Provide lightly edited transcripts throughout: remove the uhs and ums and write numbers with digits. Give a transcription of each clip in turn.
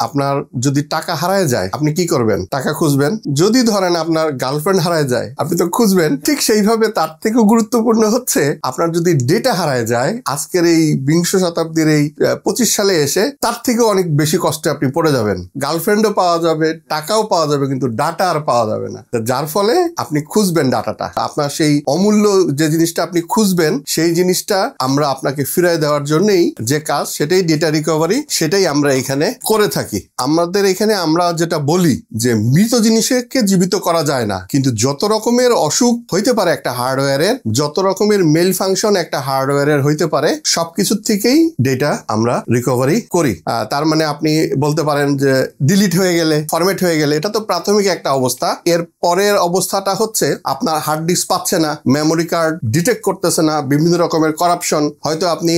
আপনার যদি টাকা হারায় যায় আপনি কি করবেন? টাকা খুঁজবেন। যদি ধরেন আপনার গার্লফ্রেন্ড হারায় যায় আপনি তো খুঁজবেন। ঠিক সেইভাবে তার থেকেও গুরুত্বপূর্ণ হচ্ছে আপনার যদি ডেটা হারায় যায় আজকের এই বিংশ শতাব্দীর এই 25 সালে এসে তার থেকেও অনেক বেশি কষ্টে আপনি পড়ে যাবেন। গার্লফ্রেন্ডও পাওয়া যাবে, টাকাও পাওয়া যাবে, কিন্তু ডাটা আর পাওয়া যাবে না। যার ফলে আপনি খুঁজবেন ডাটাটা। আপনার সেই অমূল্য যে জিনিসটা আপনি খুঁজবেন সেই জিনিসটা আমরা আপনাকে ফিরিয়ে দেওয়ার জন্যই যে কাজ সেটাই ডেটা রিকভারি, সেটাই আমরা এখানে করে থাকি। আমাদের এখানে আমরা যেটা বলি যে মৃত জিনিসকে জীবিত করা যায় না, কিন্তু যত রকমের অসুখ হইতে পারে একটা হার্ডওয়্যারের, যত রকমের মেল ফাংশন একটা হার্ডওয়্যারের হইতে পারে, সবকিছু থেকেই ডেটা আমরা রিকভারি করি। তার মানে আপনি বলতে পারেন যে ডিলিট হয়ে গেলে, ফরম্যাট হয়ে গেলে, এটা তো প্রাথমিক একটা অবস্থা। এর পরের অবস্থাটা হচ্ছে আপনার হার্ড ডিস্ক পাচ্ছে না, মেমোরি কার্ড ডিটেক্ট করতেছে না, বিভিন্ন রকমের করাপশন, হয়তো আপনি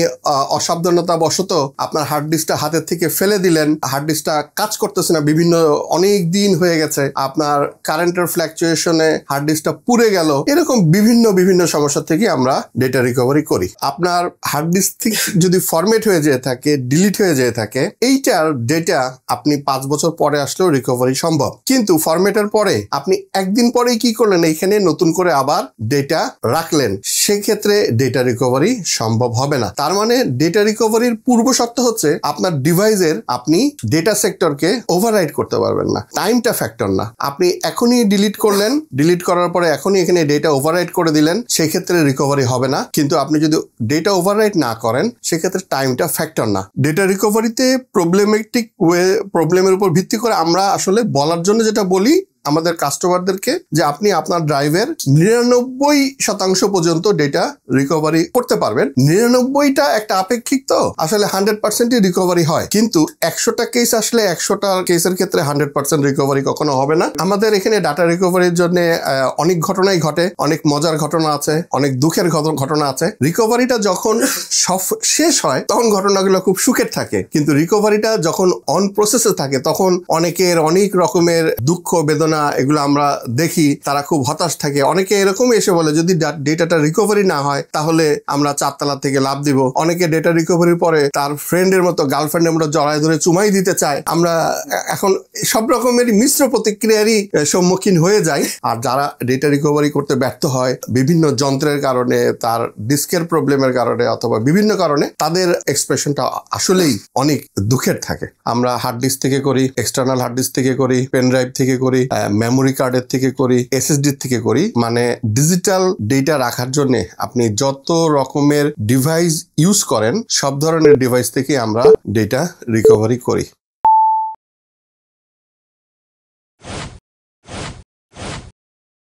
অসাবধানতা বশত আপনার হার্ড ডিস্কটা হাতের থেকে ফেলে দিলেন, হার্ড ডিস্কটা কাজ করতেছে না, বিভিন্ন অনেক দিন হয়ে গেছে, আপনার কারেন্টের ফ্ল্যাকচুয়েশনে হার্ড ডিস্কটা পুড়ে গেল, এরকম বিভিন্ন সমস্যা থেকে আমরা ডেটা রিকভারি করি। আপনার হার্ড ডিস্ক থেকে যদি ফরম্যাট হয়ে যেয়ে থাকে, ডিলিট হয়ে যেয়ে থাকে, এইটার ডেটা আপনি 5 বছর পরে আসলেও রিকভারি সম্ভব। কিন্তু ফরম্যাটের পরে আপনি একদিন পরেই কি করলেন, এইখানে নতুন করে আবার ডেটা রাখলেন, সেক্ষেত্রে ডেটা রিকভারি সম্ভব হবে না। তার মানে ডেটা রিকভারির পূর্ব শর্ত হচ্ছে আপনার ডিভাইসের আপনি ডেটা সেক্টরকে ওভাররাইট করতে পারবেন না। টাইমটা ফ্যাক্টর না। আপনি এখনই ডিলিট করলেন, ডিলিট করার পরে এখনই এখানে ডেটা ওভাররাইট করে দিলেন, সেক্ষেত্রে রিকভারি হবে না। কিন্তু আপনি যদি ডেটা ওভাররাইট না করেন সেক্ষেত্রে টাইমটা ফ্যাক্টর না। ডেটা রিকভারিতে প্রবলেমের উপর ভিত্তি করে আমরা আসলে বলার জন্য যেটা বলি আমাদের কাস্টমারদেরকে, যে আপনি আপনার ড্রাইভের 99% পর্যন্ত ডেটা রিকভারি করতে পারবেন। 99টা একটা আপেক্ষিক, তো আসলে 100%ই রিকভারি হয়, কিন্তু 100টা কেস আসলে 100টা কেসের ক্ষেত্রে 100% রিকভারি কখনো হবে না। আমাদের এখানে ডাটা রিকভারির জন্য অনেক ঘটনাই ঘটে, অনেক মজার ঘটনা আছে, অনেক দুঃখের ঘটনা আছে। রিকভারিটা যখন শেষ হয় তখন ঘটনাগুলো খুব সুখের থাকে, কিন্তু রিকভারিটা যখন অন প্রসেসে থাকে তখন অনেকের অনেক রকমের দুঃখ বেদনা এগুলো আমরা দেখি, তারা খুব হতাশ থাকে। অনেকে এরকম এসে বলে যদি ডেটাটা রিকভারি না হয় তাহলে আমরা 4 তলা থেকে লাফ দিব। অনেকে ডেটা রিকভারির পরে তার ফ্রেন্ডের মতো, গার্লফ্রেন্ডের মতো জড়ায় ধরে চুমাই দিতে চায়। আমরা এখন সব রকমের মিশ্র প্রতিক্রিয়ারই সম্মুখীন হয়ে যাই। আর যারা ডেটা রিকভারি করতে ব্যর্থ হয় বিভিন্ন যন্ত্রের কারণে, তার ডিস্কের প্রবলেমের কারণে অথবা বিভিন্ন কারণে, তাদের এক্সপ্রেশনটা আসলেই অনেক দুঃখের থাকে। আমরা হার্ড ডিস্ক থেকে করি, এক্সটার্নাল হার্ড ডিস্ক থেকে করি, পেন ড্রাইভ থেকে করি, মেমোরি কার্ডের থেকে করি, এসএসডি থেকে করি। মানে ডিজিটাল ডেটা রাখার জন্য আপনি যত রকমের ডিভাইস ইউজ করেন সব ধরনের ডিভাইস থেকে আমরা ডেটা রিকভারি করি।